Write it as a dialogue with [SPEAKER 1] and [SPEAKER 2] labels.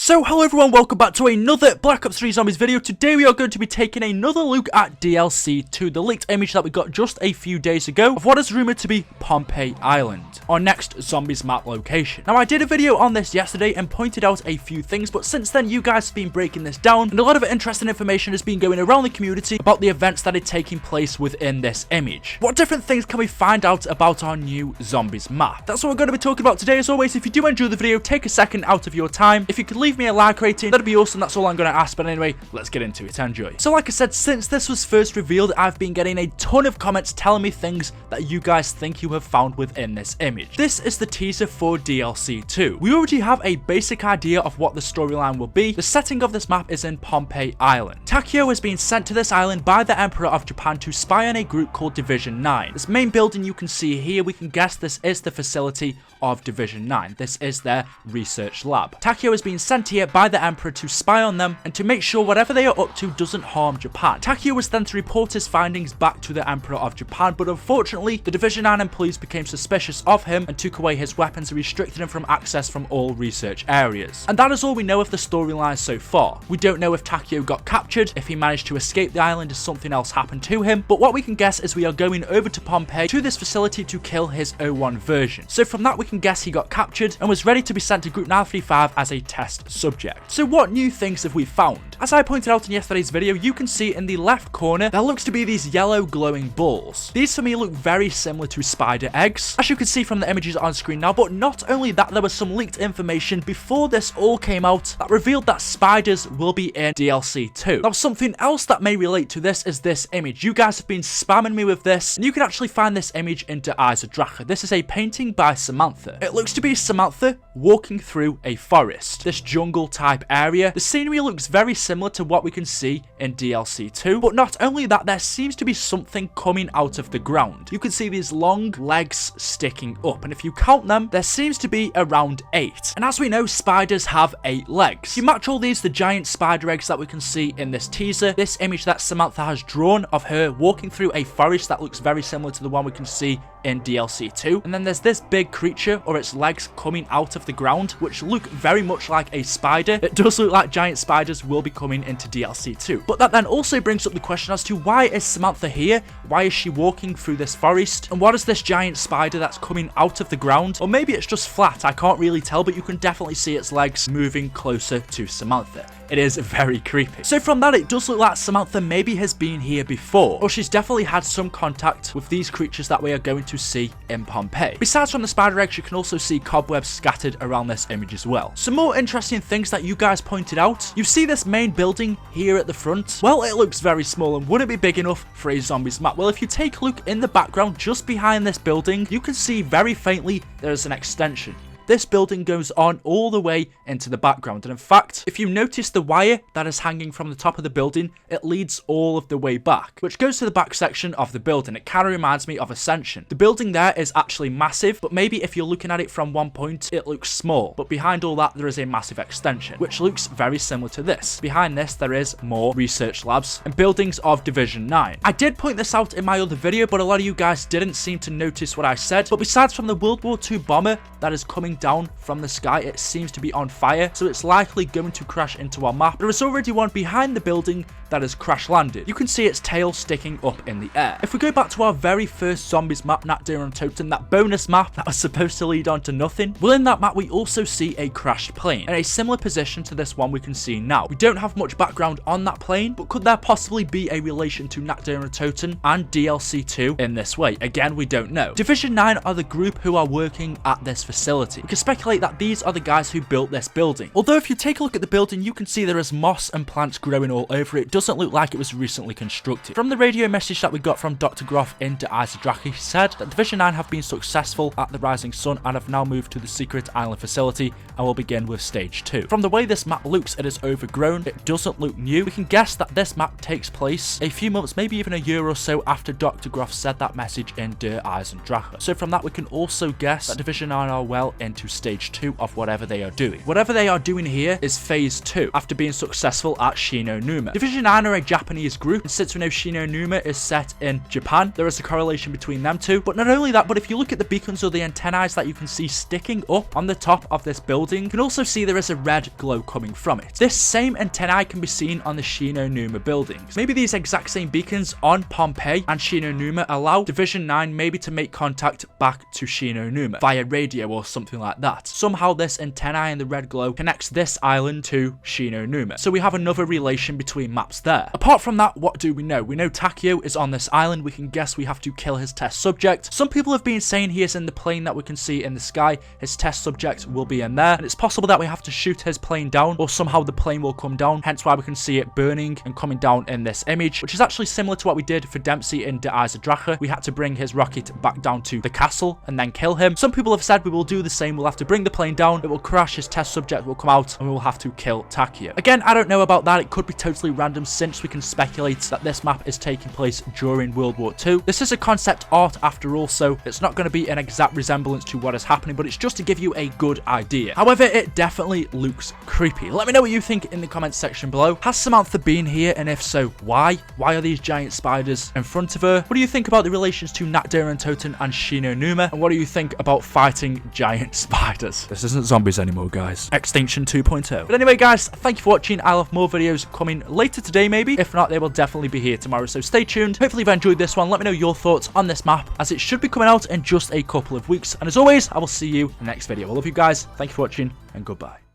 [SPEAKER 1] So hello everyone, welcome back to another Black Ops 3 Zombies video. Today we are going to be taking another look at DLC 2, the leaked image that we got just a few days ago of what is rumoured to be Pohnpei Island, our next Zombies map location. Now I did a video on this yesterday and pointed out a few things, but since then you guys have been breaking this down and a lot of interesting information has been going around the community about the events that are taking place within this image. What different things can we find out about our new Zombies map? That's what we're going to be talking about today. As always, if you do enjoy the video, take a second out of your time. If you could leave me a like rating, that'd be awesome. That's all I'm going to ask, but anyway, let's get into it. Enjoy. So like I said, since this was first revealed, I've been getting a ton of comments telling me things that you guys think you have found within this image. This is the teaser for DLC 2. We already have a basic idea of what the storyline will be. The setting of this map is in Pohnpei Island. Takeo has been sent to this island by the Emperor of Japan to spy on a group called Division 9. This main building you can see here, we can guess this is the facility of Division 9. This is their research lab. Takeo has been sent here by the Emperor to spy on them and to make sure whatever they are up to doesn't harm Japan. Takeo was then to report his findings back to the Emperor of Japan, but unfortunately the Division 9 employees became suspicious of him and took away his weapons and restricted him from access from all research areas. And that is all we know of the storyline so far. We don't know if Takeo got captured, if he managed to escape the island, if something else happened to him, but what we can guess is we are going over to Pohnpei to this facility to kill his O1 version. So from that we can guess he got captured and was ready to be sent to Group 935 as a test subject. So what new things have we found? As I pointed out in yesterday's video, you can see in the left corner there looks to be these yellow glowing balls. These for me look very similar to spider eggs, as you can see from the images on screen now, but not only that, there was some leaked information before this all came out that revealed that spiders will be in DLC 2. Now something else that may relate to this is this image. You guys have been spamming me with this, and you can actually find this image in Der Untoten. This is a painting by Samantha. It looks to be Samantha walking through a forest, this jungle type area. The scenery looks very similar to what we can see in DLC 2, but not only that, there seems to be something coming out of the ground. You can see these long legs sticking up, and if you count them, there seems to be around 8. And as we know, spiders have 8 legs. If you match all these, the giant spider eggs that we can see in this teaser, this image that Samantha has drawn of her walking through a forest that looks very similar to the one we can see in DLC 2, and then there's this big creature or its legs coming out of the ground which look very much like a spider. It does look like giant spiders will be coming into DLC 2, but that then also brings up the question as to why is Samantha here? Why is she walking through this forest, and what is this giant spider that's coming out of the ground? Or maybe it's just flat, I can't really tell, but you can definitely see its legs moving closer to Samantha. It is very creepy. So from that, it does look like Samantha maybe has been here before, or she's definitely had some contact with these creatures that we are going to see in Pohnpei. Besides from the spider eggs, you can also see cobwebs scattered around this image as well. Some more interesting things that you guys pointed out. You see this main building here at the front? Well, it looks very small and wouldn't be big enough for a zombies map. Well, if you take a look in the background just behind this building, you can see very faintly there is an extension. This building goes on all the way into the background, and in fact, if you notice the wire that is hanging from the top of the building, it leads all of the way back, which goes to the back section of the building. It kind of reminds me of Ascension. The building there is actually massive, but maybe if you're looking at it from one point, it looks small, but behind all that, there is a massive extension, which looks very similar to this. Behind this, there is more research labs and buildings of Division 9. I did point this out in my other video, but a lot of you guys didn't seem to notice what I said, but besides from the World War II bomber that is coming down from the sky, it seems to be on fire, so it's likely going to crash into our map. There is already one behind the building that has crash landed. You can see its tail sticking up in the air. If we go back to our very first zombies map, Nacht Der Untoten, that bonus map that was supposed to lead on to nothing, well, in that map we also see a crashed plane in a similar position to this one we can see now. We don't have much background on that plane, but could there possibly be a relation to Nacht Der Untoten and DLC 2 in this way? Again, we don't know. Division 9 are the group who are working at this facility. We can speculate that these are the guys who built this building. Although if you take a look at the building, you can see there is moss and plants growing all over it. It doesn't look like it was recently constructed. From the radio message that we got from Dr. Groff in Der Untoten, he said that Division 9 have been successful at the Rising Sun and have now moved to the secret island facility and will begin with stage 2. From the way this map looks, it is overgrown. It doesn't look new. We can guess that this map takes place a few months, maybe even a year or so after Dr. Groff said that message in Der Untoten. So from that, we can also guess that Division 9 are well into stage 2 of whatever they are doing. Whatever they are doing here is phase 2 after being successful at Numa. Division 9 are a Japanese group, and since we know Shi No Numa is set in Japan, there is a correlation between them two. But not only that, but if you look at the beacons or the antennae that you can see sticking up on the top of this building, you can also see there is a red glow coming from it. This same antennae can be seen on the Shi No Numa buildings. Maybe these exact same beacons on Pohnpei and Shi No Numa allow Division 9 maybe to make contact back to Shi No Numa via radio or something like that. Somehow this antennae and the red glow connects this island to Shi No Numa. So we have another relation between maps there. Apart from that, what do we know? We know Takeo is on this island. We can guess we have to kill his test subject. Some people have been saying he is in the plane that we can see in the sky. His test subject will be in there, and it's possible that we have to shoot his plane down, or somehow the plane will come down, hence why we can see it burning and coming down in this image, which is actually similar to what we did for Dempsey in Der Eisendrache. We had to bring his rocket back down to the castle and then kill him. Some people have said we will do the same. We'll have to bring the plane down, it will crash, his test subject will come out, and we will have to kill Takeo. Again, I don't know about that. It could be totally random, since we can speculate that this map is taking place during World War II. This is a concept art after all, so it's not going to be an exact resemblance to what is happening, but it's just to give you a good idea. However, it definitely looks creepy. Let me know what you think in the comments section below. Has Samantha been here, and if so, why? Why are these giant spiders in front of her? What do you think about the relations to Nacht Der Untoten and Shi No Numa? And what do you think about fighting giant spiders? This isn't zombies anymore, guys. Extinction 2.0. But anyway, guys, thank you for watching. I'll have more videos coming later today, maybe. If not, they will definitely be here tomorrow, so stay tuned. Hopefully you've enjoyed this one. Let me know your thoughts on this map, as it should be coming out in just a couple of weeks. And as always, I will see you in the next video. I love you guys. Thank you for watching, and goodbye.